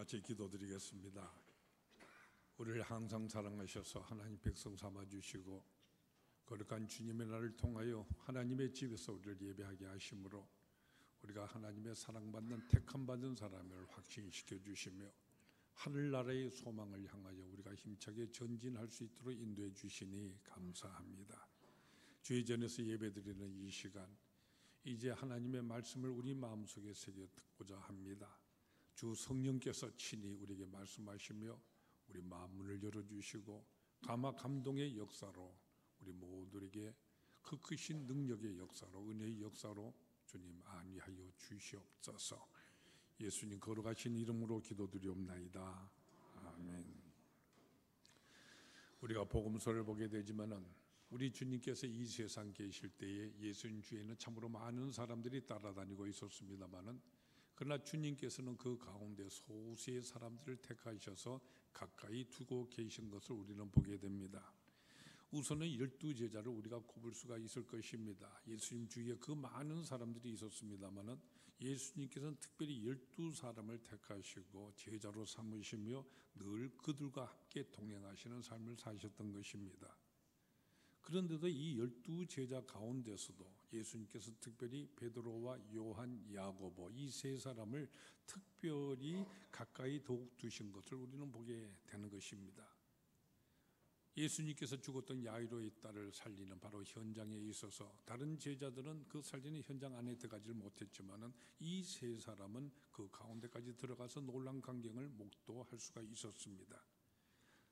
같이 기도드리겠습니다. 우리를 항상 사랑하셔서 하나님 백성 삼아주시고 거룩한 주님의 날을 통하여 하나님의 집에서 우리를 예배하게 하심으로 우리가 하나님의 사랑받는 택함받은 사람을 확신시켜 주시며 하늘나라의 소망을 향하여 우리가 힘차게 전진할 수 있도록 인도해 주시니 감사합니다. 주의 전에서 예배드리는 이 시간, 이제 하나님의 말씀을 우리 마음속에 새겨 듣고자 합니다. 주 성령께서 친히 우리에게 말씀하시며 우리 마음문을 열어주시고 감화 감동의 역사로 우리 모두에게 그 크신 능력의 역사로, 은혜의 역사로 주님 안위하여 주시옵소서. 예수님 거룩하신 이름으로 기도드리옵나이다. 아멘. 우리가 복음서를 보게 되지만은 우리 주님께서 이 세상 계실 때에 예수님 주에는 참으로 많은 사람들이 따라다니고 있었습니다마는 그러나 주님께서는 그 가운데 소수의 사람들을 택하셔서 가까이 두고 계신 것을 우리는 보게 됩니다. 우선은 12제자를 우리가 꼽을 수가 있을 것입니다. 예수님 주위에 그 많은 사람들이 있었습니다마는 예수님께서는 특별히 12사람을 택하시고 제자로 삼으시며 늘 그들과 함께 동행하시는 삶을 사셨던 것입니다. 그런데도 이 12제자 가운데서도 예수님께서 특별히 베드로와 요한, 야고보 이 세 사람을 특별히 가까이 더욱 두신 것을 우리는 보게 되는 것입니다. 예수님께서 죽었던 야이로의 딸을 살리는 바로 현장에 있어서 다른 제자들은 그 살리는 현장 안에 들어가지 못했지만은 이 세 사람은 그 가운데까지 들어가서 놀란 광경을 목도할 수가 있었습니다.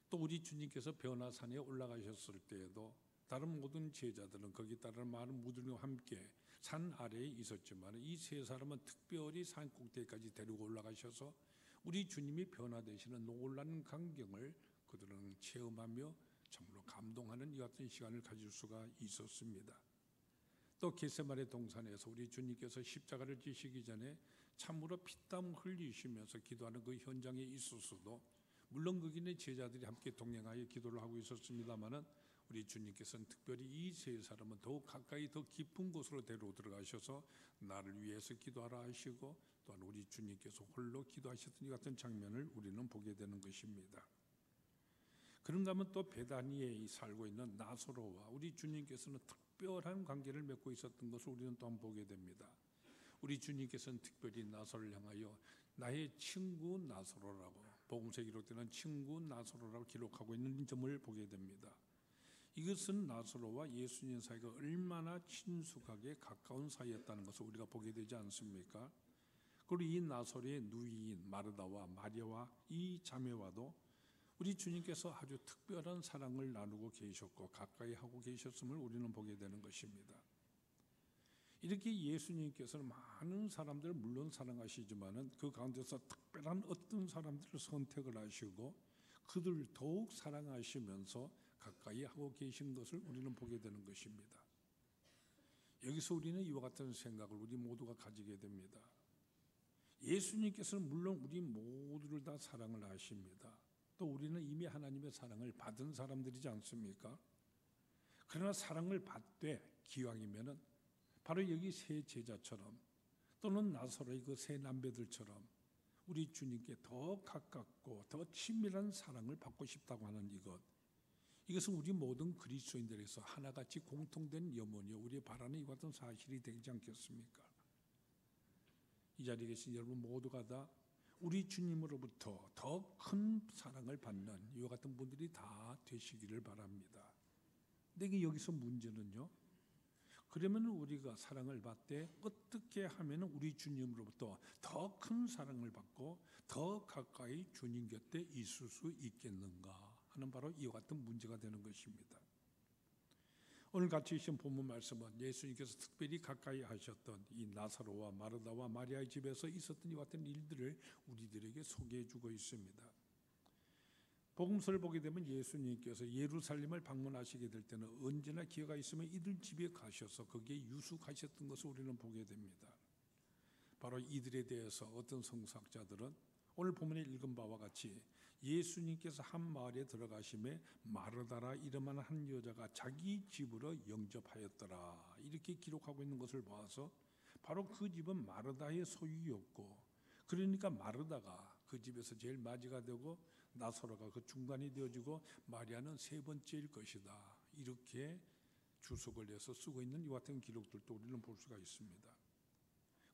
또 우리 주님께서 변화산에 올라가셨을 때에도 다른 모든 제자들은 거기 따른 많은 무리와 함께 산 아래에 있었지만 이 세 사람은 특별히 산 꼭대기까지 데리고 올라가셔서 우리 주님이 변화되시는 놀라운 광경을 그들은 체험하며 정말로 감동하는 이 같은 시간을 가질 수가 있었습니다. 또 겟세마네 동산에서 우리 주님께서 십자가를 지시기 전에 참으로 피땀 흘리시면서 기도하는 그 현장에 있었어도 물론 거기는 제자들이 함께 동행하여 기도를 하고 있었습니다마는 우리 주님께서는 특별히 이 세 사람은 더욱 가까이 더 깊은 곳으로 데리고 들어가셔서 나를 위해서 기도하라 하시고 또한 우리 주님께서 홀로 기도하셨던 이 같은 장면을 우리는 보게 되는 것입니다. 그런가 하면 또 베다니에 살고 있는 나사로와 우리 주님께서는 특별한 관계를 맺고 있었던 것을 우리는 또한 보게 됩니다. 우리 주님께서는 특별히 나사로를 향하여 나의 친구 나사로라고 복음서에 기록되는 친구 나사로라고 기록하고 있는 점을 보게 됩니다. 이것은 나사로와 예수님 사이가 얼마나 친숙하게 가까운 사이였다는 것을 우리가 보게 되지 않습니까? 그리고 이 나사로의 누이인 마르다와 마리아와 이 자매와도 우리 주님께서 아주 특별한 사랑을 나누고 계셨고 가까이 하고 계셨음을 우리는 보게 되는 것입니다. 이렇게 예수님께서는 많은 사람들을 물론 사랑하시지만은 그 가운데서 특별한 어떤 사람들을 선택을 하시고 그들을 더욱 사랑하시면서 가까이 하고 계신 것을 우리는 보게 되는 것입니다. 여기서 우리는 이와 같은 생각을 우리 모두가 가지게 됩니다. 예수님께서는 물론 우리 모두를 다 사랑을 하십니다. 또 우리는 이미 하나님의 사랑을 받은 사람들이지 않습니까? 그러나 사랑을 받되 기왕이면은 바로 여기 세 제자처럼 또는 나사로의 그 세 남배들처럼 우리 주님께 더 가깝고 더 친밀한 사랑을 받고 싶다고 하는 이것은 우리 모든 그리스도인들에서 하나같이 공통된 염원이요 우리의 바라는 이와 같은 사실이 되지 않겠습니까? 이 자리에 계신 여러분 모두가 다 우리 주님으로부터 더 큰 사랑을 받는 이와 같은 분들이 다 되시기를 바랍니다. 근데 여기서 문제는요, 그러면 우리가 사랑을 받되 어떻게 하면 우리 주님으로부터 더 큰 사랑을 받고 더 가까이 주님 곁에 있을 수 있겠는가 하는 바로 이와 같은 문제가 되는 것입니다. 오늘 같이 있는 본문 말씀은 예수님께서 특별히 가까이 하셨던 이 나사로와 마르다와 마리아의 집에서 있었던 이와 같은 일들을 우리들에게 소개해 주고 있습니다. 복음서를 보게 되면 예수님께서 예루살렘을 방문하시게 될 때는 언제나 기회가 있으면 이들 집에 가셔서 거기에 유숙하셨던 것을 우리는 보게 됩니다. 바로 이들에 대해서 어떤 성서학자들은 오늘 본문에 읽은 바와 같이 예수님께서 한 마을에 들어가심에 마르다라 이름하는 한 여자가 자기 집으로 영접하였더라 이렇게 기록하고 있는 것을 봐서 바로 그 집은 마르다의 소유였고 그러니까 마르다가 그 집에서 제일 맞이가 되고 나사로가 그 중간이 되어지고 마리아는 세 번째일 것이다. 이렇게 주석을 내서 쓰고 있는 이 같은 기록들도 우리는 볼 수가 있습니다.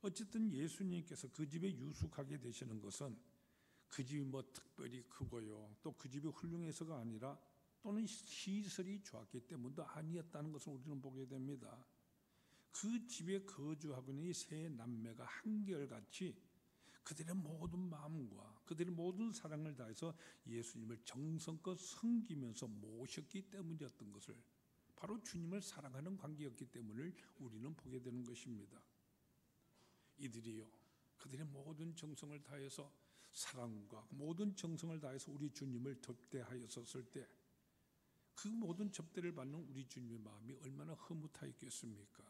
어쨌든 예수님께서 그 집에 유숙하게 되시는 것은 그 집이 뭐 특별히 크고요, 또 그 집이 훌륭해서가 아니라 또는 시설이 좋았기 때문도 아니었다는 것을 우리는 보게 됩니다. 그 집에 거주하고 있는 이 세 남매가 한결같이 그들의 모든 마음과 그들의 모든 사랑을 다해서 예수님을 정성껏 섬기면서 모셨기 때문이었던 것을, 바로 주님을 사랑하는 관계였기 때문을 우리는 보게 되는 것입니다. 이들이요, 그들의 모든 정성을 다해서 사랑과 모든 정성을 다해서 우리 주님을 접대하였었을 때 그 모든 접대를 받는 우리 주님의 마음이 얼마나 흐뭇하였겠습니까?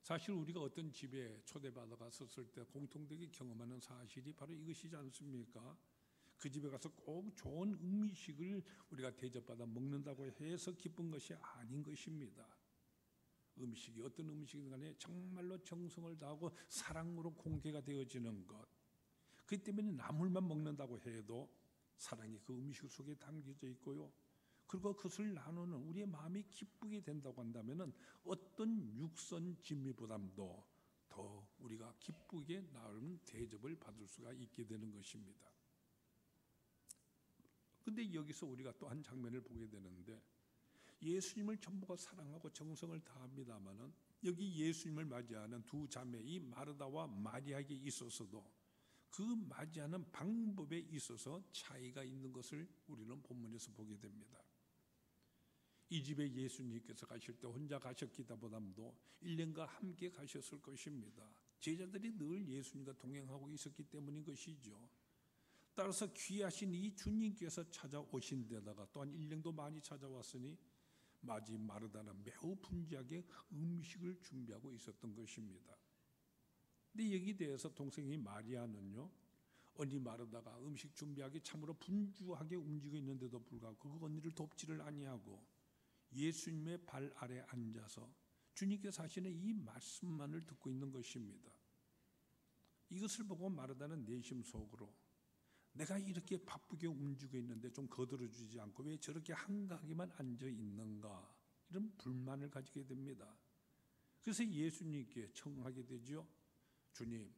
사실 우리가 어떤 집에 초대받아 갔었을 때 공통되게 경험하는 사실이 바로 이것이지 않습니까? 그 집에 가서 꼭 좋은 음식을 우리가 대접받아 먹는다고 해서 기쁜 것이 아닌 것입니다. 음식이 어떤 음식이든 간에 정말로 정성을 다하고 사랑으로 공개가 되어지는 것, 그 때문에 나물만 먹는다고 해도 사랑이 그 음식 속에 담겨져 있고요, 그리고 그것을 나누는 우리의 마음이 기쁘게 된다고 한다면 어떤 육선 진미보다도 더 우리가 기쁘게 나름 대접을 받을 수가 있게 되는 것입니다. 그런데 여기서 우리가 또 한 장면을 보게 되는데, 예수님을 전부가 사랑하고 정성을 다합니다마는 여기 예수님을 맞이하는 두 자매, 이 마르다와 마리아에게 있어서도 그 맞이하는 방법에 있어서 차이가 있는 것을 우리는 본문에서 보게 됩니다. 이 집에 예수님께서 가실 때 혼자 가셨기보다도 일행과 함께 가셨을 것입니다. 제자들이 늘 예수님과 동행하고 있었기 때문인 것이죠. 따라서 귀하신 이 주님께서 찾아오신 데다가 또한 일행도 많이 찾아왔으니 마지 마르다는 매우 분주하게 음식을 준비하고 있었던 것입니다. 근데 여기 대해서 동생이 마리아는요, 언니 마르다가 음식 준비하기 참으로 분주하게 움직이고 있는데도 불구하고 그 언니를 돕지를 아니하고 예수님의 발 아래 앉아서 주님께서 하시는 이 말씀만을 듣고 있는 것입니다. 이것을 보고 마르다는 내심 속으로 내가 이렇게 바쁘게 움직이고 있는데 좀 거들어주지 않고 왜 저렇게 한가하게만 앉아 있는가, 이런 불만을 가지게 됩니다. 그래서 예수님께 청하게 되죠. 주님,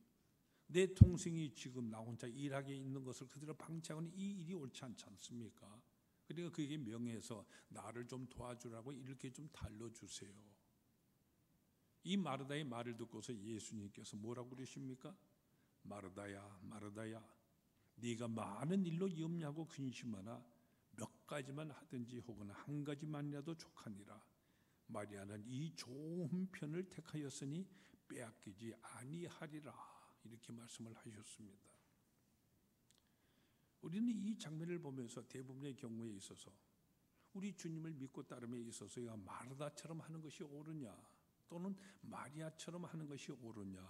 내 동생이 지금 나 혼자 일하게 있는 것을 그대로 방치하고는 이 일이 옳지 않지 않습니까? 그러니까 그에게 명해서 나를 좀 도와주라고 이렇게 좀 달러주세요. 이 마르다의 말을 듣고서 예수님께서 뭐라고 그러십니까? 마르다야, 마르다야, 네가 많은 일로 염려하고 근심하나 몇 가지만 하든지 혹은 한 가지만이라도 족하니라. 마리아는 이 좋은 편을 택하였으니 빼앗기지 아니하리라. 이렇게 말씀을 하셨습니다. 우리는 이 장면을 보면서 대부분의 경우에 있어서 우리 주님을 믿고 따름에 있어서 마르다처럼 하는 것이 옳으냐 또는 마리아처럼 하는 것이 옳으냐,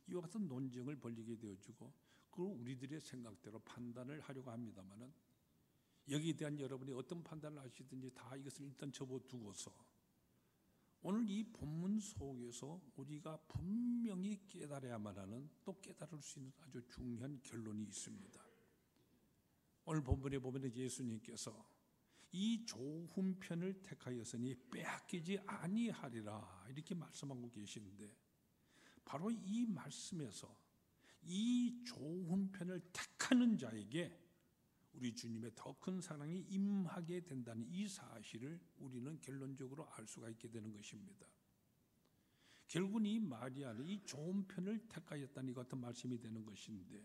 이와 같은 논쟁을 벌이게 되어지고 그걸 우리들의 생각대로 판단을 하려고 합니다마는, 여기에 대한 여러분이 어떤 판단을 하시든지 다 이것을 일단 접어두고서 오늘 이 본문 속에서 우리가 분명히 깨달아야만 하는, 또 깨달을 수 있는 아주 중요한 결론이 있습니다. 오늘 본문에 보면 예수님께서 이 좋은 편을 택하였으니 빼앗기지 아니하리라 이렇게 말씀하고 계시는데, 바로 이 말씀에서 이 좋은 편을 택하는 자에게 우리 주님의 더 큰 사랑이 임하게 된다는 이 사실을 우리는 결론적으로 알 수가 있게 되는 것입니다. 결국은 이 마리아는 이 좋은 편을 택하였다는 이 같은 말씀이 되는 것인데,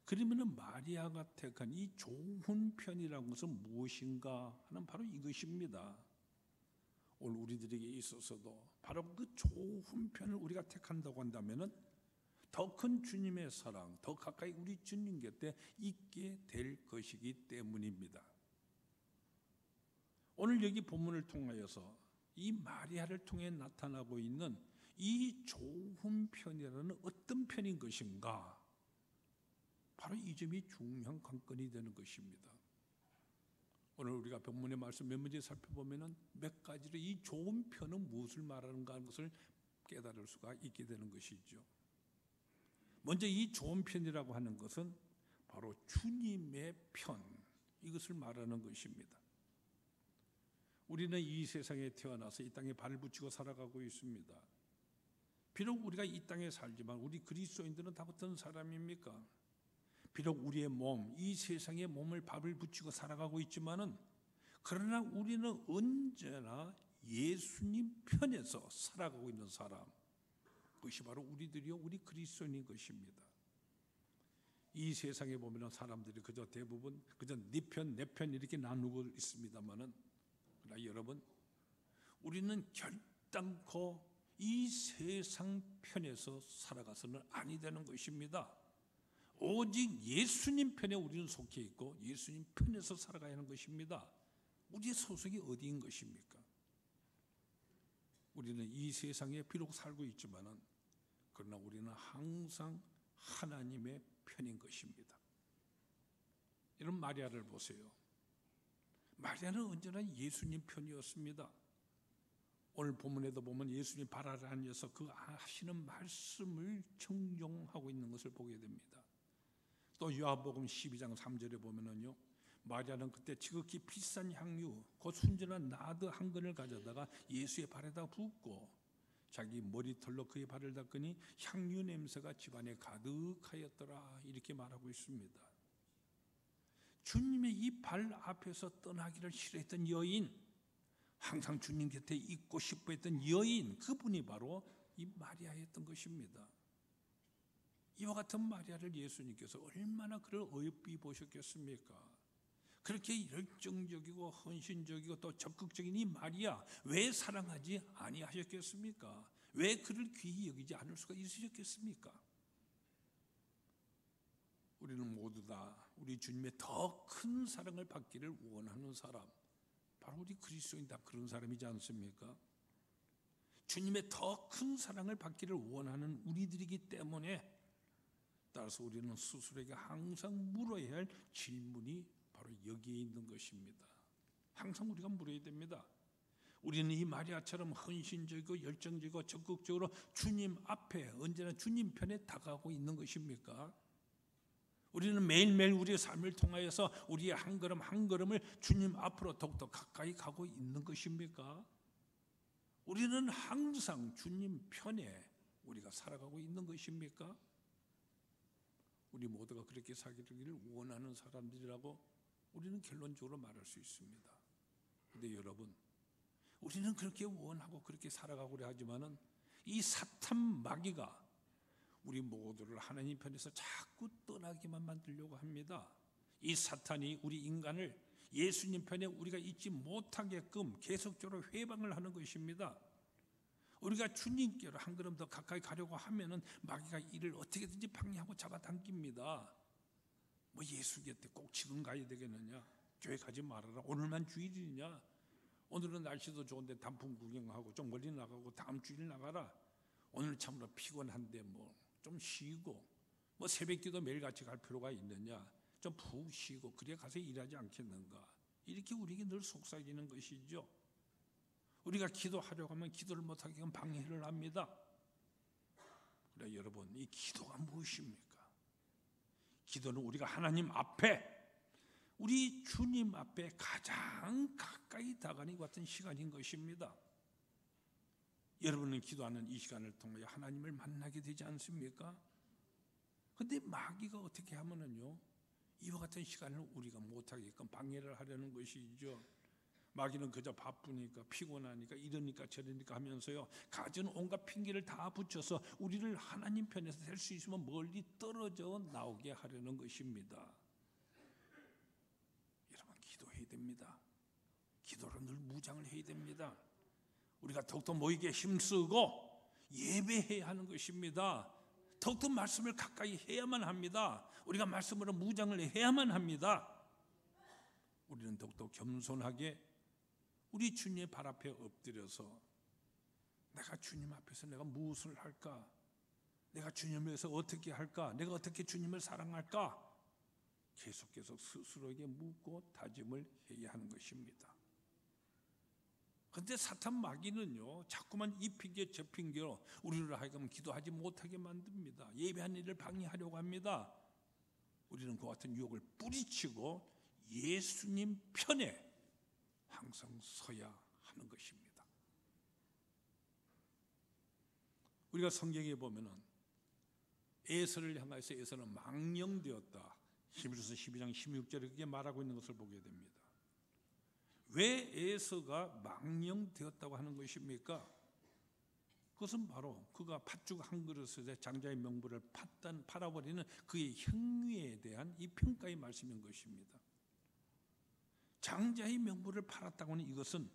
그러면 마리아가 택한 이 좋은 편이라는 것은 무엇인가 하는 바로 이것입니다. 오늘 우리들에게 있어서도 바로 그 좋은 편을 우리가 택한다고 한다면 더 큰 주님의 사랑, 더 가까이 우리 주님 곁에 있게 될 것이기 때문입니다. 오늘 여기 본문을 통하여서 이 마리아를 통해 나타나고 있는 이 좋은 편이라는 어떤 편인 것인가, 바로 이 점이 중요한 관건이 되는 것입니다. 오늘 우리가 본문의 말씀 몇 문제 살펴보면 몇 가지로 이 좋은 편은 무엇을 말하는가 하는 것을 깨달을 수가 있게 되는 것이죠. 먼저 이 좋은 편이라고 하는 것은 바로 주님의 편, 이것을 말하는 것입니다. 우리는 이 세상에 태어나서 이 땅에 발을 붙이고 살아가고 있습니다. 비록 우리가 이 땅에 살지만 우리 그리스도인들은 다 어떤 사람입니까? 비록 우리의 몸, 이 세상의 몸을 발을 붙이고 살아가고 있지만은 그러나 우리는 언제나 예수님 편에서 살아가고 있는 사람, 그것이 바로 우리들이요, 우리 그리스도인인 것입니다. 이 세상에 보면 사람들이 그저 대부분 그저 네 편, 내 편 이렇게 나누고 있습니다만은, 그러나 여러분, 우리는 결단코 이 세상 편에서 살아가서는 아니 되는 것입니다. 오직 예수님 편에 우리는 속해 있고 예수님 편에서 살아가야 하는 것입니다. 우리의 소속이 어디인 것입니까? 우리는 이 세상에 비록 살고 있지만은 그러나 우리는 항상 하나님의 편인 것입니다. 이런 마리아를 보세요. 마리아는 언제나 예수님 편이었습니다. 오늘 본문에도 보면 예수님 발 아래 앉아서 그 하시는 말씀을 청종하고 있는 것을 보게 됩니다. 또 요한복음 12장 3절에 보면은요, 마리아는 그때 지극히 비싼 향유, 곧 순전한 나드 한 근을 가져다가 예수의 발에다 붓고 자기 머리털로 그의 발을 닦으니 향유 냄새가 집안에 가득하였더라, 이렇게 말하고 있습니다. 주님의 이 발 앞에서 떠나기를 싫어했던 여인, 항상 주님 곁에 있고 싶어 했던 여인, 그분이 바로 이 마리아였던 것입니다. 이와 같은 마리아를 예수님께서 얼마나 그를 어여삐 보셨겠습니까? 그렇게 열정적이고 헌신적이고 또 적극적인 이 마리아, 왜 사랑하지 아니하셨겠습니까? 왜 그를 귀히 여기지 않을 수가 있으셨겠습니까? 우리는 모두 다 우리 주님의 더 큰 사랑을 받기를 원하는 사람, 바로 우리 그리스도인 다 그런 사람이지 않습니까? 주님의 더 큰 사랑을 받기를 원하는 우리들이기 때문에, 따라서 우리는 스스로에게 항상 물어야 할 질문이 바로 여기에 있는 것입니다. 항상 우리가 물어야 됩니다. 우리는 이 마리아처럼 헌신적이고 열정적이고 적극적으로 주님 앞에 언제나 주님 편에 다가가고 있는 것입니까? 우리는 매일매일 우리의 삶을 통하여서 우리의 한 걸음 한 걸음을 주님 앞으로 더욱더 가까이 가고 있는 것입니까? 우리는 항상 주님 편에 우리가 살아가고 있는 것입니까? 우리 모두가 그렇게 살기를 원하는 사람들이라고 우리는 결론적으로 말할 수 있습니다. 그런데 여러분, 우리는 그렇게 원하고 그렇게 살아가고자 하지만은 이 사탄 마귀가 우리 모두를 하나님 편에서 자꾸 떠나기만 만들려고 합니다. 이 사탄이 우리 인간을 예수님 편에 우리가 있지 못하게끔 계속적으로 회방을 하는 것입니다. 우리가 주님께로 한 걸음 더 가까이 가려고 하면은 마귀가 이를 어떻게든지 방해하고 잡아당깁니다. 뭐 예수 곁에 꼭 지금 가야 되겠느냐? 교회 가지 말아라. 오늘만 주일이냐? 오늘은 날씨도 좋은데 단풍 구경하고 좀 멀리 나가고 다음 주일 나가라. 오늘 참으로 피곤한데 뭐 좀 쉬고, 뭐 새벽기도 매일같이 갈 필요가 있느냐? 좀 푹 쉬고 그래 가서 일하지 않겠는가? 이렇게 우리에게 늘 속삭이는 것이죠. 우리가 기도하려고 하면 기도를 못하게 하면 방해를 합니다. 그래 여러분, 이 기도가 무엇입니까? 기도는 우리가 하나님 앞에, 우리 주님 앞에 가장 가까이 다가가는 것 같은 시간인 것입니다. 여러분은 기도하는 이 시간을 통해 하나님을 만나게 되지 않습니까? 그런데 마귀가 어떻게 하면은요, 이와 같은 시간을 우리가 못하게끔 방해를 하려는 것이죠. 마귀는 그저 바쁘니까 피곤하니까 이러니까 저러니까 하면서요, 가진 온갖 핑계를 다 붙여서 우리를 하나님 편에서 될 수 있으면 멀리 떨어져 나오게 하려는 것입니다. 여러분, 기도해야 됩니다. 기도로 늘 무장을 해야 됩니다. 우리가 더욱더 모이게 힘쓰고 예배해야 하는 것입니다. 더욱더 말씀을 가까이 해야만 합니다. 우리가 말씀으로 무장을 해야만 합니다. 우리는 더욱더 겸손하게 우리 주님의 발 앞에 엎드려서 내가 주님 앞에서 내가 무엇을 할까? 내가 주님을 위해서 어떻게 할까? 내가 어떻게 주님을 사랑할까? 계속 스스로에게 묻고 다짐을 해야 하는 것입니다. 근데 사탄 마귀는요, 자꾸만 이 핑계 저 핑계로 우리를 하여금 기도하지 못하게 만듭니다. 예배하는 일을 방해하려고 합니다. 우리는 그 같은 유혹을 뿌리치고 예수님 편에 항상 서야 하는 것입니다. 우리가 성경에 보면은 에서를 향해서 에서는 망령되었다. 히브리서 12장 16절에 그렇게 말하고 있는 것을 보게 됩니다. 왜 에서가 망령되었다고 하는 것입니까? 그것은 바로 그가 팥죽 한 그릇에 장자의 명분을 팔아버리는 그의 행위에 대한 이 평가의 말씀인 것입니다. 장자의 명분을 팔았다고 하는 이것은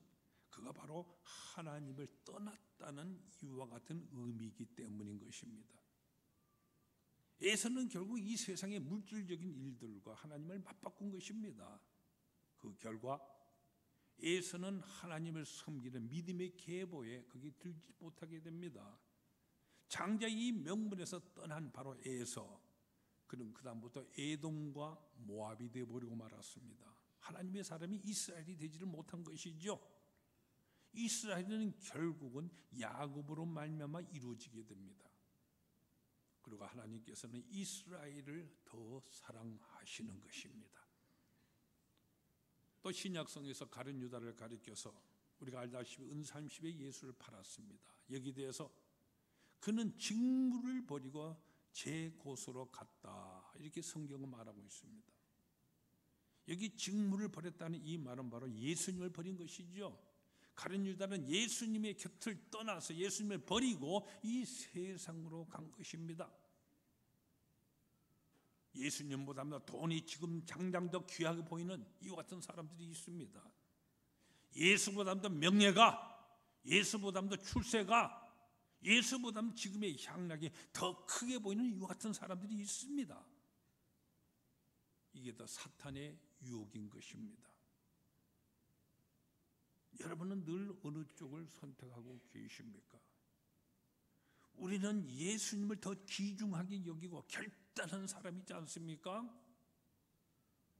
그가 바로 하나님을 떠났다는 이유와 같은 의미이기 때문인 것입니다. 에서는 결국 이 세상의 물질적인 일들과 하나님을 맞바꾼 것입니다. 그 결과 에서는 하나님을 섬기는 믿음의 계보에 거기 들지 못하게 됩니다. 장자의 이 명분에서 떠난 바로 에서, 그는 그 다음부터 에돔과 모압이 되어버리고 말았습니다. 하나님의 사람이 이스라엘이 되지를 못한 것이죠. 이스라엘은 결국은 야곱으로 말미암아 이루어지게 됩니다. 그리고 하나님께서는 이스라엘을 더 사랑하시는 것입니다. 또 신약성에서 가룟 유다를 가리켜서 우리가 알다시피 은삼십에 예수를 팔았습니다. 여기 대해서 그는 직무를 버리고 제 곳으로 갔다, 이렇게 성경은 말하고 있습니다. 여기 직무를 버렸다는 이 말은 바로 예수님을 버린 것이죠. 가룟 유다는 예수님의 곁을 떠나서 예수님을 버리고 이 세상으로 간 것입니다. 예수님보다 돈이 지금 당장 더 귀하게 보이는 이와 같은 사람들이 있습니다. 예수보다 더 명예가, 예수보다 더 출세가, 예수보다 지금의 향락이 더 크게 보이는 이와 같은 사람들이 있습니다. 이게 더 사탄의 유혹인 것입니다. 여러분은 늘 어느 쪽을 선택하고 계십니까? 우리는 예수님을 더 귀중하게 여기고 결단한 사람이지 않습니까?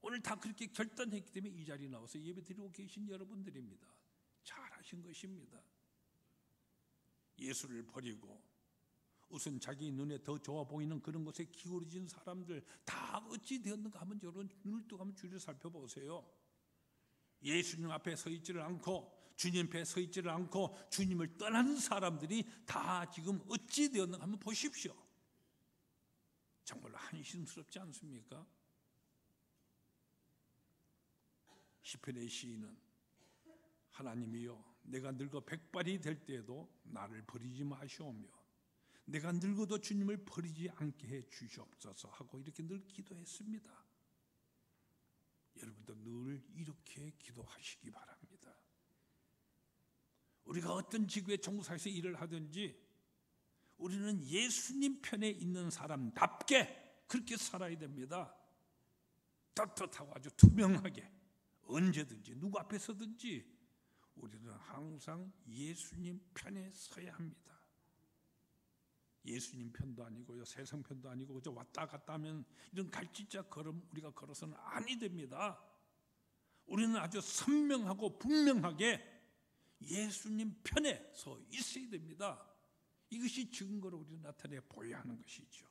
오늘 다 그렇게 결단했기 때문에 이 자리에 나와서 예배드리고 계신 여러분들입니다. 잘하신 것입니다. 예수를 버리고 우선 자기 눈에 더 좋아 보이는 그런 것에 기울어진 사람들 다 어찌 되었는가 하면 여러분 눈을 뜨고 한번 주를 살펴보세요. 예수님 앞에 서 있지를 않고 주님 앞에 서 있지를 않고 주님을 떠나는 사람들이 다 지금 어찌 되었는가 한번 보십시오. 정말로 한심스럽지 않습니까? 시편의 시인은 하나님이여, 내가 늙어 백발이 될 때에도 나를 버리지 마시오며 내가 늙어도 주님을 버리지 않게 해 주시옵소서 하고 이렇게 늘 기도했습니다. 여러분도 늘 이렇게 기도하시기 바랍니다. 우리가 어떤 지구의 종사에서 일을 하든지 우리는 예수님 편에 있는 사람답게 그렇게 살아야 됩니다. 떳떳하고 아주 투명하게 언제든지 누구 앞에 서든지 우리는 항상 예수님 편에 서야 합니다. 예수님 편도 아니고요, 세상 편도 아니고 그저 왔다 갔다 하면 이런 갈짓자 걸음 우리가 걸어서는 아니 됩니다. 우리는 아주 선명하고 분명하게 예수님 편에 서 있어야 됩니다. 이것이 증거로 우리를 나타내 보여야 하는 것이죠.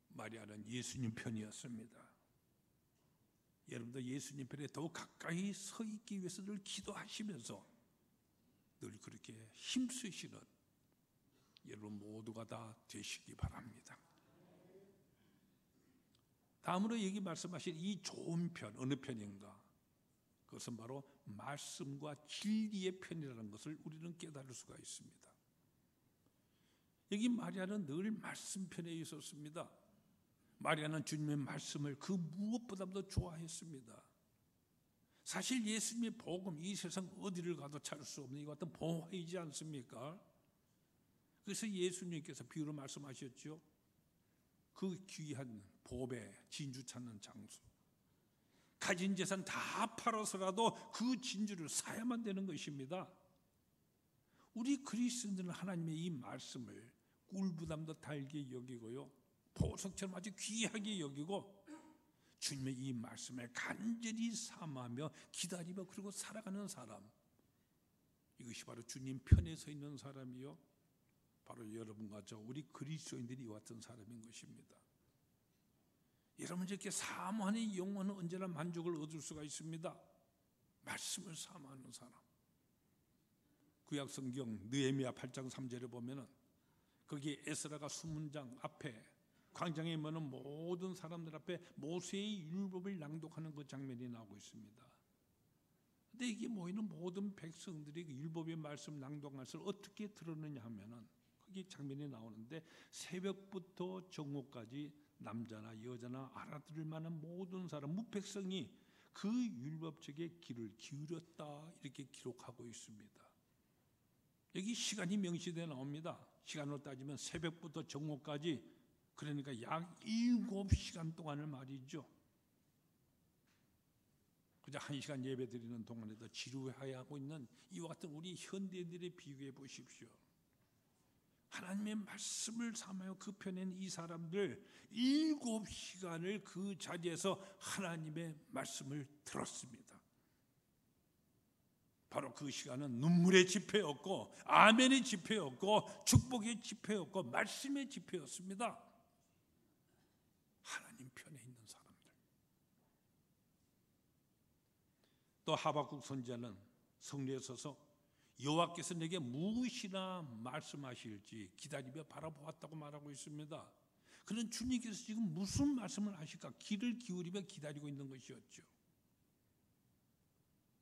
마리아는 예수님 편이었습니다. 여러분도 예수님 편에 더 가까이 서 있기 위해서 늘 기도하시면서 늘 그렇게 힘쓰시는 여러분 모두가 다 되시기 바랍니다. 다음으로 여기 말씀하신 이 좋은 편, 어느 편인가? 그것은 바로 말씀과 진리의 편이라는 것을 우리는 깨달을 수가 있습니다. 여기 마리아는 늘 말씀 편에 있었습니다. 마리아는 주님의 말씀을 그 무엇보다도 좋아했습니다. 사실 예수님의 복음, 이 세상 어디를 가도 찾을 수 없는 이 같은 보화이지 않습니까? 그래서 예수님께서 비유로 말씀하셨죠. 그 귀한 보배, 진주 찾는 장소, 가진 재산 다 팔아서라도 그 진주를 사야만 되는 것입니다. 우리 그리스도인들은 하나님의 이 말씀을 꿀부담도 달게 여기고요, 보석처럼 아주 귀하게 여기고 주님의 이 말씀을 간절히 삼하며 기다리며 그리고 살아가는 사람, 이것이 바로 주님 편에 서 있는 사람이요, 바로 여러분과 저 우리 그리스도인들이 이와 같은 사람인 것입니다. 여러분, 이렇게 사모하는 이 영혼은 언제나 만족을 얻을 수가 있습니다. 말씀을 사모하는 사람. 구약 성경 느헤미야 8장 3절에 보면은 거기에 에스라가 수문장 앞에 광장에 모는 모든 사람들 앞에 모세의 율법을 낭독하는 그 장면이 나오고 있습니다. 근데 이게 모이는 모든 백성들이 그 율법의 말씀 낭독한 것을 어떻게 들었느냐 하면은 거기 장면이 나오는데, 새벽부터 정오까지 남자나 여자나 알아들을 만한 모든 사람 무백성이 그 율법책에 귀를 기울였다, 이렇게 기록하고 있습니다. 여기 시간이 명시되어 나옵니다. 시간으로 따지면 새벽부터 정오까지, 그러니까 약 7시간 동안을 말이죠. 그저 1시간 예배 드리는 동안에도 지루해하고 있는 이와 같은 우리 현대인들의 비교해 보십시오. 하나님의 말씀을 삼아요 그 편엔 이 사람들 7시간을 그 자리에서 하나님의 말씀을 들었습니다. 바로 그 시간은 눈물의 집회였고, 아멘의 집회였고, 축복의 집회였고, 말씀의 집회였습니다. 하나님 편에 있는 사람들. 또 하박국 선지자는 성리에 서서 여호와께서 내게 무엇이나 말씀하실지 기다리며 바라보았다고 말하고 있습니다. 그는 주님께서 지금 무슨 말씀을 하실까 귀를 기울이며 기다리고 있는 것이었죠.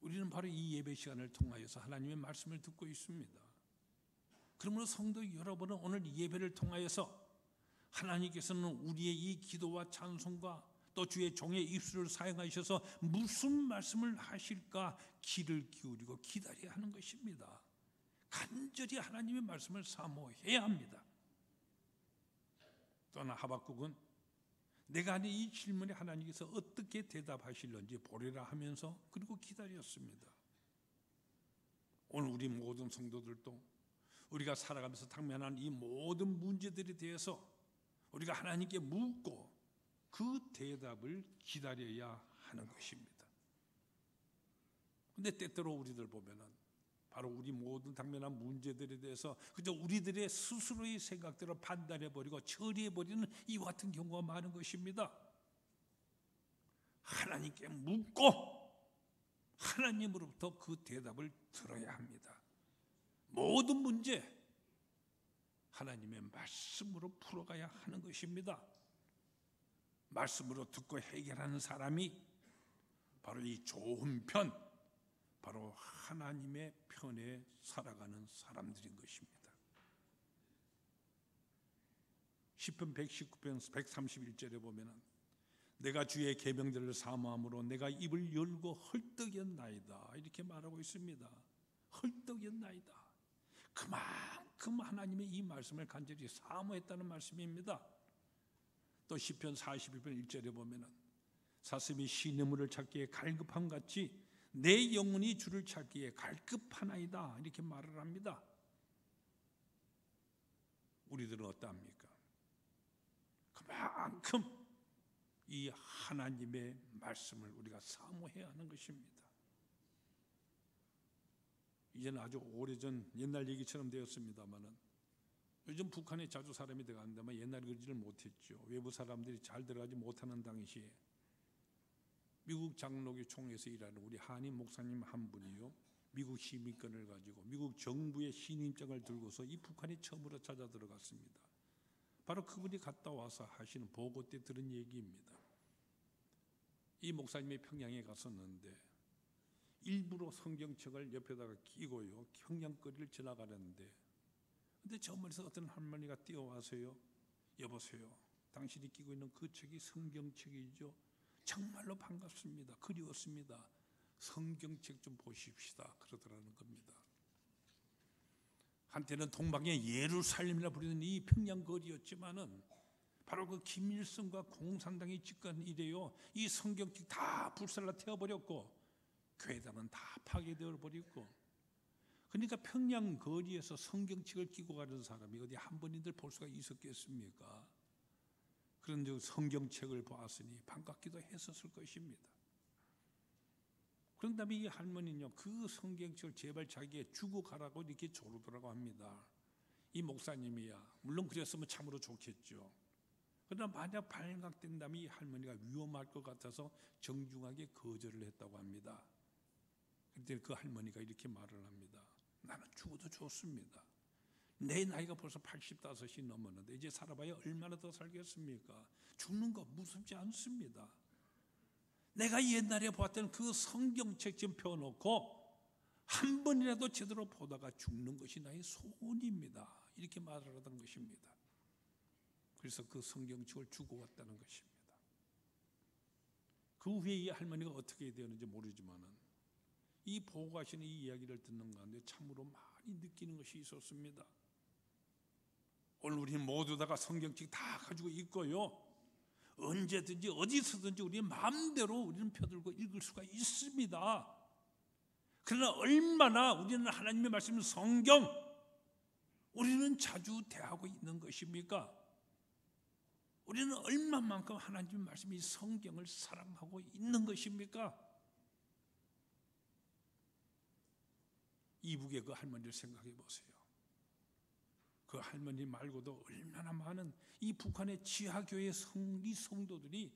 우리는 바로 이 예배 시간을 통하여서 하나님의 말씀을 듣고 있습니다. 그러므로 성도 여러분은 오늘 예배를 통하여서 하나님께서는 우리의 이 기도와 찬송과 또 주의 종의 입술을 사용하셔서 무슨 말씀을 하실까 귀를 기울이고 기다려야 하는 것입니다. 간절히 하나님의 말씀을 사모해야 합니다. 또한 하박국은 내가 하는 이 질문에 하나님께서 어떻게 대답하실런지 보리라 하면서 그리고 기다렸습니다. 오늘 우리 모든 성도들도 우리가 살아가면서 당면한 이 모든 문제들에 대해서 우리가 하나님께 묻고 그 대답을 기다려야 하는 것입니다. 그런데 때때로 우리들 보면은 바로 우리 모든 당면한 문제들에 대해서 그저 우리들의 스스로의 생각대로 판단해버리고 처리해버리는 이와 같은 경우가 많은 것입니다. 하나님께 묻고 하나님으로부터 그 대답을 들어야 합니다. 모든 문제 하나님의 말씀으로 풀어가야 하는 것입니다. 말씀으로 듣고 해결하는 사람이 바로 이 좋은 편, 바로 하나님의 편에 살아가는 사람들인 것입니다. 시편 119편 131절에 보면은 내가 주의 계명들을 사모함으로 내가 입을 열고 헐떡였나이다, 이렇게 말하고 있습니다. 헐떡였나이다. 그만큼 하나님의 이 말씀을 간절히 사모했다는 말씀입니다. 또 시편 41편 1절에 보면은 사슴이 시냇물을 찾기에 갈급함 같이 내 영혼이 주를 찾기에 갈급하나이다, 이렇게 말을 합니다. 우리들은 어떠합니까? 그만큼 이 하나님의 말씀을 우리가 사모해야 하는 것입니다. 이제는 아주 오래전 옛날 얘기처럼 되었습니다만은 요즘 북한에 자주 사람이 들어가는데만 옛날에 그러지를 못했죠. 외부 사람들이 잘 들어가지 못하는 당시에 미국 장로교 총회에서 일하는 우리 한인 목사님 한 분이요, 미국 시민권을 가지고 미국 정부의 신임장을 들고서 이 북한에 처음으로 찾아 들어갔습니다. 바로 그분이 갔다 와서 하시는 보고 때 들은 얘기입니다. 이 목사님이 평양에 갔었는데 일부러 성경책을 옆에다가 끼고요 평양거리를 지나가는데, 근데 저 멀리서 어떤 할머니가 뛰어와서요, 여보세요, 당신이 끼고 있는 그 책이 성경책이죠? 정말로 반갑습니다. 그리웠습니다. 성경책 좀 보십시다, 그러더라는 겁니다. 한때는 동방의 예루살렘이라 부르는 이 평양거리였지만은 바로 그 김일성과 공산당이 집권 이래요 이 성경책 다 불살라 태워버렸고 교회당은 다 파괴되어 버리고, 그러니까 평양 거리에서 성경책을 끼고 가는 사람이 어디 한 번인들 볼 수가 있었겠습니까? 그런 성경책을 보았으니 반갑기도 했었을 것입니다. 그런 다음에 이 할머니는요, 그 성경책을 제발 자기에 주고 가라고 이렇게 조르더라고 합니다. 이 목사님이야. 물론 그랬으면 참으로 좋겠죠. 그러나 만약 발각된다면 이 할머니가 위험할 것 같아서 정중하게 거절을 했다고 합니다. 그때 그 할머니가 이렇게 말을 합니다. 나는 죽어도 좋습니다. 내 나이가 벌써 85이 넘었는데 이제 살아봐야 얼마나 더 살겠습니까? 죽는 거 무섭지 않습니다. 내가 옛날에 보았던 그 성경책 좀 펴놓고 한 번이라도 제대로 보다가 죽는 것이 나의 소원입니다. 이렇게 말을 하던 것입니다. 그래서 그 성경책을 주고 왔다는 것입니다. 그 후에 이 할머니가 어떻게 되었는지 모르지만은 이 보고하시는 이 이야기를 듣는 가운데 참으로 많이 느끼는 것이 있었습니다. 오늘 우리는 모두 다가 성경책 다 가지고 있고요, 언제든지 어디서든지 우리 마음대로 우리는 펴들고 읽을 수가 있습니다. 그러나 얼마나 우리는 하나님의 말씀 성경 우리는 자주 대하고 있는 것입니까? 우리는 얼마만큼 하나님의 말씀이 성경을 사랑하고 있는 것입니까? 이북의 그 할머니를 생각해 보세요. 그 할머니 말고도 얼마나 많은 이 북한의 지하교회 성도들이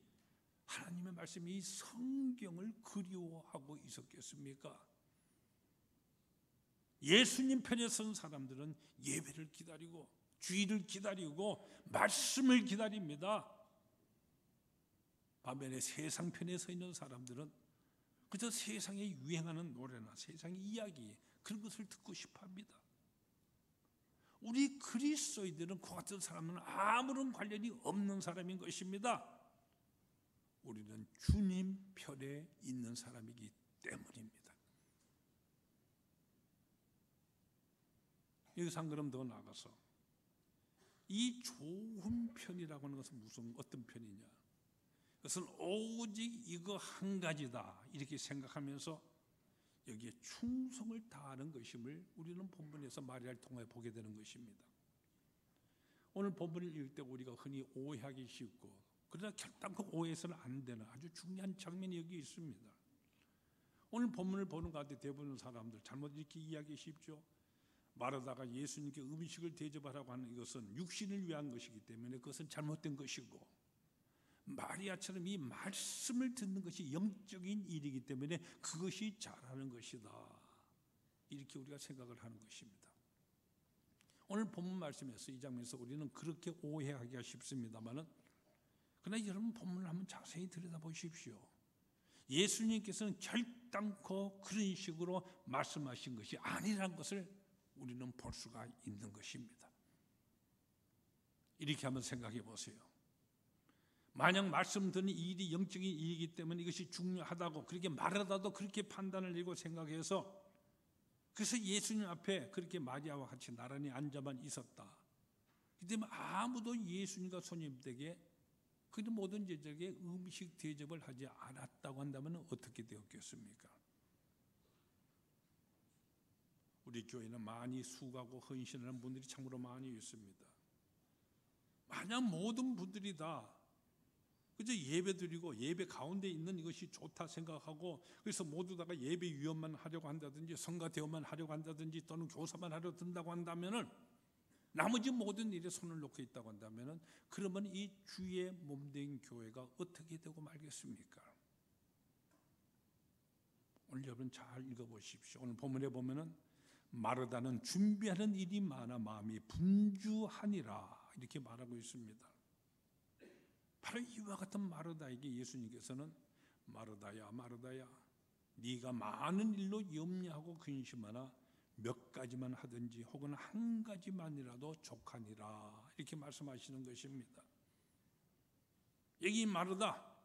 하나님의 말씀이 성경을 그리워하고 있었겠습니까? 예수님 편에 선 사람들은 예배를 기다리고 주일을 기다리고 말씀을 기다립니다. 반면에 세상 편에 서 있는 사람들은 그저 세상에 유행하는 노래나 세상의 이야기, 그런 것을 듣고 싶어합니다. 우리 그리스도인들은 그 같은 사람은 아무런 관련이 없는 사람인 것입니다. 우리는 주님 편에 있는 사람이기 때문입니다. 여기서 한 걸음 더 나가서 이 좋은 편이라고 하는 것은 어떤 편이냐? 그것은 오직 이거 한 가지다 이렇게 생각하면서 여기에 충성을 다하는 것임을 우리는 본문에서 마리아를 통해 보게 되는 것입니다. 오늘 본문을 읽을 때 우리가 흔히 오해하기 쉽고, 그러나 결단코 오해해서는 안 되는 아주 중요한 장면이 여기 있습니다. 오늘 본문을 보는 가운데 대부분 사람들 잘못 이렇게 이해하기 쉽죠. 마르다가 예수님께 음식을 대접하라고 하는 이것은 육신을 위한 것이기 때문에 그것은 잘못된 것이고, 마리아처럼 이 말씀을 듣는 것이 영적인 일이기 때문에 그것이 잘하는 것이다, 이렇게 우리가 생각을 하는 것입니다. 오늘 본문 말씀에서 이 장면에서 우리는 그렇게 오해하기가 쉽습니다만은, 그러나 여러분 본문을 한번 자세히 들여다보십시오. 예수님께서는 결단코 그런 식으로 말씀하신 것이 아니라는 것을 우리는 볼 수가 있는 것입니다. 이렇게 한번 생각해 보세요. 만약 말씀 듣는 일이 영적인 일이기 때문에 이것이 중요하다고 그렇게 말하다도 그렇게 판단을 내고 생각해서, 그래서 예수님 앞에 그렇게 마리아와 같이 나란히 앉아만 있었다. 그 때문에 아무도 예수님과 손님들에게 그 모든 제자에게 음식 대접을 하지 않았다고 한다면 어떻게 되었겠습니까? 우리 교회는 많이 수고하고 헌신하는 분들이 참으로 많이 있습니다. 만약 모든 분들이 다 그저 예배 드리고 예배 가운데 있는 이것이 좋다 생각하고, 그래서 모두 다가 예배 위원만 하려고 한다든지 성가 대원만 하려고 한다든지 또는 교사만 하려고 든다고 한다면은, 나머지 모든 일에 손을 놓고 있다고 한다면은, 그러면 이 주의 몸된 교회가 어떻게 되고 말겠습니까? 오늘 여러분 잘 읽어보십시오. 오늘 본문에 보면은 마르다는 준비하는 일이 많아 마음이 분주하니라 이렇게 말하고 있습니다. 바로 이와 같은 마르다에게 예수님께서는 마르다야 마르다야, 네가 많은 일로 염려하고 근심하나 몇 가지만 하든지 혹은 한 가지만이라도 족하니라 이렇게 말씀하시는 것입니다. 여기 마르다,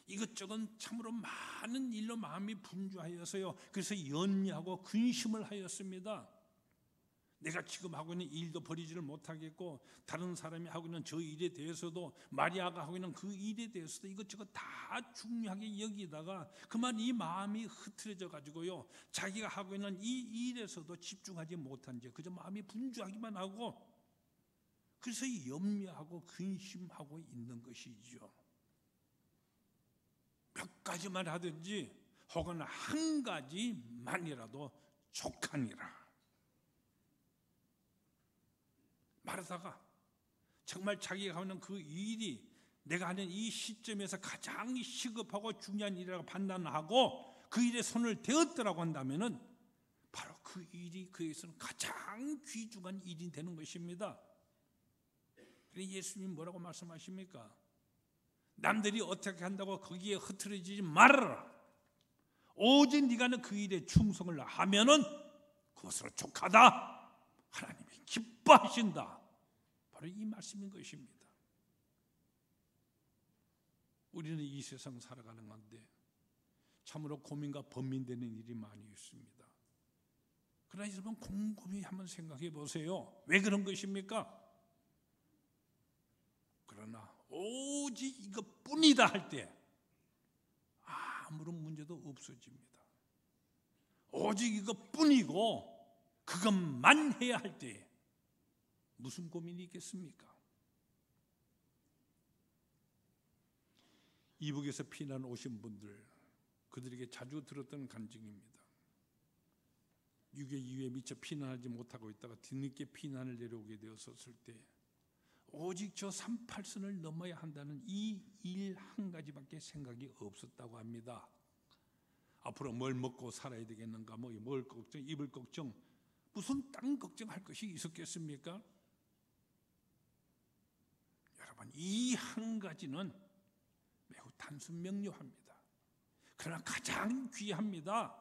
이것저것 참으로 많은 일로 마음이 분주하여서요, 그래서 염려하고 근심을 하였습니다. 내가 지금 하고 있는 일도 버리지를 못하겠고, 다른 사람이 하고 있는 저 일에 대해서도, 마리아가 하고 있는 그 일에 대해서도 이것저것 다 중요하게 여기다가 그만 이 마음이 흐트러져 가지고요, 자기가 하고 있는 이 일에서도 집중하지 못한 채 그저 마음이 분주하기만 하고, 그래서 염려하고 근심하고 있는 것이죠. 몇 가지만 하든지 혹은 한 가지만이라도 족하니라. 마르다가 정말 자기가 하는 그 일이 내가 하는 이 시점에서 가장 시급하고 중요한 일이라고 판단하고 그 일에 손을 대었더라고 한다면은 바로 그 일이 그에게서는 가장 귀중한 일이 되는 것입니다. 그래서 예수님 뭐라고 말씀하십니까? 남들이 어떻게 한다고 거기에 흐트러지지 말아라. 오직 네가 하는 그 일에 충성을 하면은 그것으로 족하다. 하나님이 기뻐하신다. 바로 이 말씀인 것입니다. 우리는 이 세상 살아가는 건데 참으로 고민과 번민되는 일이 많이 있습니다. 그러나 여러분 곰곰이 한번 생각해 보세요. 왜 그런 것입니까? 그러나 오직 이것뿐이다 할 때 아무런 문제도 없어집니다. 오직 이것뿐이고 그것만 해야 할 때 무슨 고민이 있겠습니까? 이북에서 피난 오신 분들, 그들에게 자주 들었던 간증입니다. 6.25 이후에 미처 피난하지 못하고 있다가 뒤늦게 피난을 내려오게 되었을 때 오직 저 38선을 넘어야 한다는 이 일 한 가지밖에 생각이 없었다고 합니다. 앞으로 뭘 먹고 살아야 되겠는가, 뭘 걱정, 입을 걱정, 무슨 딴 걱정할 것이 있었겠습니까? 여러분, 이 한 가지는 매우 단순 명료합니다. 그러나 가장 귀합니다.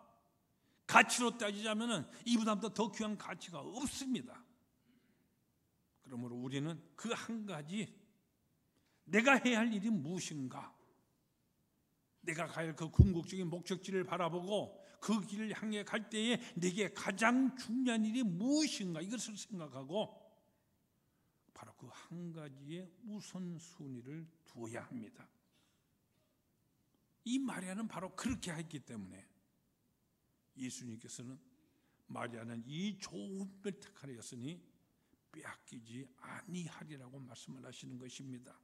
가치로 따지자면 이보다 더 귀한 가치가 없습니다. 그러므로 우리는 그 한 가지, 내가 해야 할 일이 무엇인가, 내가 가야 할 그 궁극적인 목적지를 바라보고 그 길을 향해 갈 때에 내게 가장 중요한 일이 무엇인가, 이것을 생각하고 바로 그 한 가지의 우선순위를 두어야 합니다. 이 마리아는 바로 그렇게 했기 때문에 예수님께서는 마리아는 이 좋은 걸 택하였으니 빼앗기지 아니하리라고 말씀을 하시는 것입니다.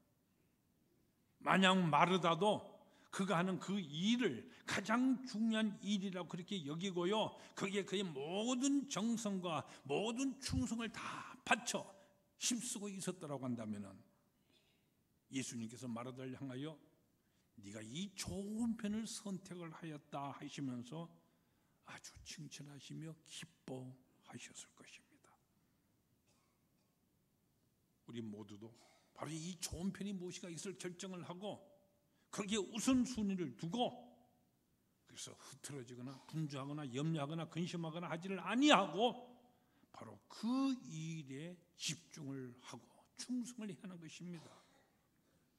만약 마르다도 그가 하는 그 일을 가장 중요한 일이라고 그렇게 여기고요, 거기에 그의 모든 정성과 모든 충성을 다 바쳐 힘쓰고 있었더라고 한다면 예수님께서 마르다를 향하여 네가 이 좋은 편을 선택을 하였다 하시면서 아주 칭찬하시며 기뻐하셨을 것입니다. 우리 모두도 바로 이 좋은 편이 무엇인가 이것을 결정을 하고 거기에 우선순위를 두고 그래서 흐트러지거나 분주하거나 염려하거나 근심하거나 하지를 아니하고 바로 그 일에 집중을 하고 충성을 해야 하는 것입니다.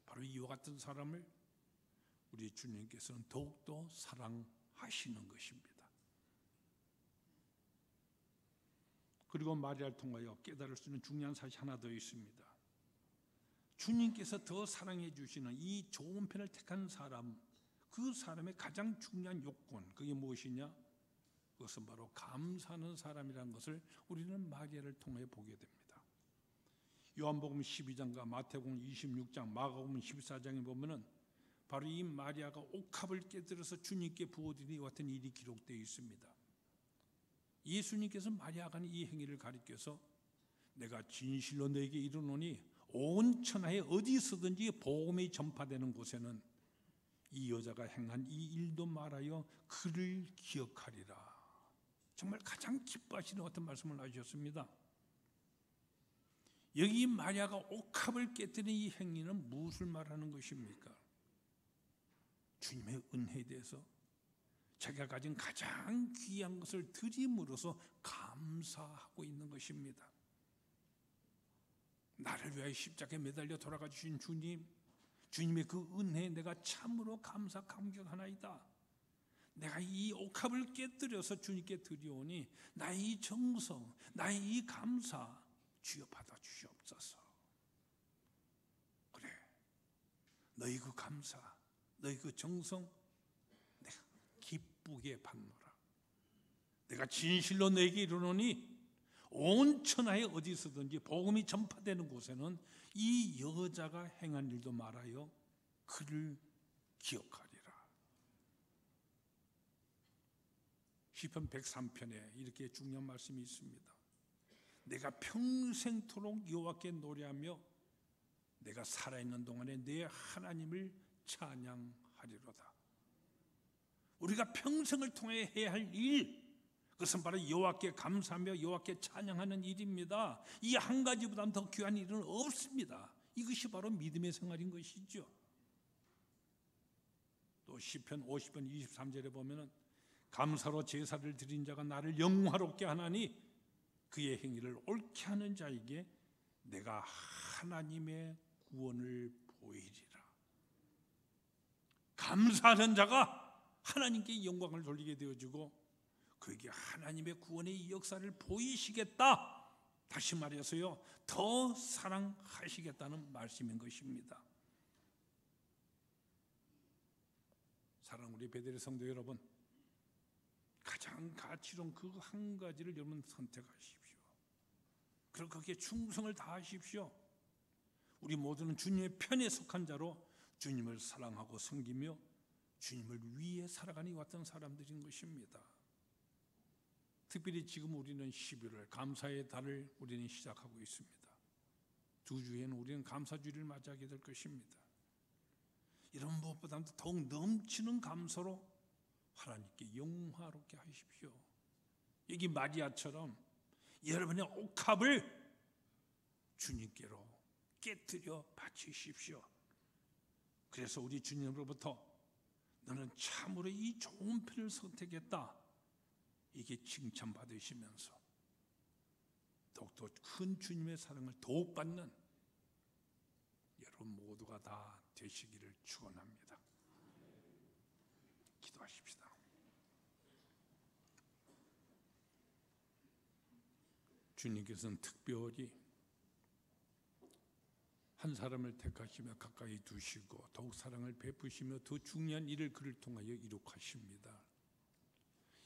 바로 이와 같은 사람을 우리 주님께서는 더욱더 사랑하시는 것입니다. 그리고 마리아를 통하여 깨달을 수 있는 중요한 사실이 하나 더 있습니다. 주님께서 더 사랑해 주시는 이 좋은 편을 택한 사람, 그 사람의 가장 중요한 요건, 그게 무엇이냐? 그것은 바로 감사하는 사람이라는 것을 우리는 마리아를 통해 보게 됩니다. 요한복음 12장과 마태복음 26장, 마가복음 14장에 보면은 바로 이 마리아가 옥합을 깨뜨려서 주님께 부어드린 이와 같은 일이 기록되어 있습니다. 예수님께서 마리아가 하는 이 행위를 가리켜서 내가 진실로 너에게 이르노니 온 천하에 어디서든지 복음이 전파되는 곳에는 이 여자가 행한 이 일도 말하여 그를 기억하리라. 정말 가장 기뻐하시는 어떤 말씀을 하셨습니다. 여기 마리아가 옥합을 깨뜨린 이 행위는 무엇을 말하는 것입니까? 주님의 은혜에 대해서 자기가 가진 가장 귀한 것을 드림으로써 감사하고 있는 것입니다. 나를 위하여 십자가에 매달려 돌아가 주신 주님, 주님의 그 은혜에 내가 참으로 감사 감격하나이다. 내가 이 옥합을 깨뜨려서 주님께 드리오니 나의 이 정성, 나의 이 감사 주여 받아 주시옵소서. 그래, 너희 그 감사, 너희 그 정성 내가 기쁘게 받노라. 내가 진실로 너에게 이르노니 온 천하에 어디서든지 복음이 전파되는 곳에는 이 여자가 행한 일도 말하여 그를 기억하리라. 시편 103편에 이렇게 중요한 말씀이 있습니다. 내가 평생토록 여호와께 노래하며 내가 살아있는 동안에 내 하나님을 찬양하리로다. 우리가 평생을 통해 해야 할 일, 그것은 바로 여호와께 감사하며 여호와께 찬양하는 일입니다. 이 한 가지보다는 더 귀한 일은 없습니다. 이것이 바로 믿음의 생활인 것이죠. 또 시편 50편 23절에 보면은 감사로 제사를 드린 자가 나를 영화롭게 하나니 그의 행위를 옳게 하는 자에게 내가 하나님의 구원을 보이리라. 감사하는 자가 하나님께 영광을 돌리게 되어지고 그에게 하나님의 구원의 역사를 보이시겠다. 다시 말해서요, 더 사랑하시겠다는 말씀인 것입니다. 사랑하는 우리 베델의 성도 여러분, 가장 가치로운 그 한 가지를 여러분 선택하십시오. 그리고 거기에 충성을 다하십시오. 우리 모두는 주님의 편에 속한 자로 주님을 사랑하고 섬기며 주님을 위해 살아가는 이와 같은 사람들인 것입니다. 특별히 지금 우리는 11월 감사의 달을 우리는 시작하고 있습니다. 두 주에는 우리는 감사주일을 맞이하게 될 것입니다. 이런 무엇보다도 더욱 넘치는 감사로 하나님께 영화롭게 하십시오. 여기 마리아처럼 여러분의 옥합을 주님께로 깨뜨려 바치십시오. 그래서 우리 주님으로부터 너는 참으로 이 좋은 편을 선택했다, 이게 칭찬받으시면서 더욱더 큰 주님의 사랑을 더욱 받는 여러분 모두가 다 되시기를 축원합니다. 기도하십시다. 주님께서는 특별히 한 사람을 택하시며 가까이 두시고 더욱 사랑을 베푸시며 더 중요한 일을 그를 통하여 이룩하십니다.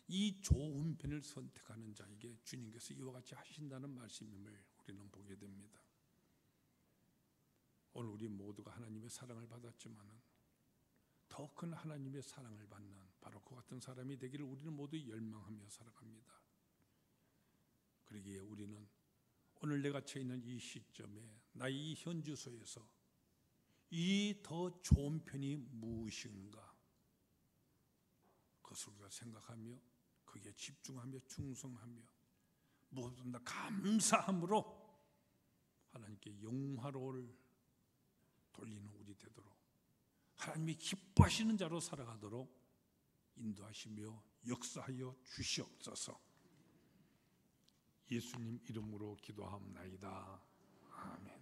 이 좋은 편을 선택하는 자에게 주님께서 이와 같이 하신다는 말씀임을 우리는 보게 됩니다. 오늘 우리 모두가 하나님의 사랑을 받았지만은 더 큰 하나님의 사랑을 받는 바로 그 같은 사람이 되기를 우리는 모두 열망하며 살아갑니다. 그러기에 우리는 오늘 내가 처해 있는 이 시점에 나의 이 현주소에서 이 더 좋은 편이 무엇인가, 그것을 우리가 생각하며 거기에 집중하며 충성하며 무엇보다 감사함으로 하나님께 영화를 돌리는 우리 되도록 하나님이 기뻐하시는 자로 살아가도록 인도하시며 역사하여 주시옵소서. 예수님 이름으로 기도하옵나이다. 아멘.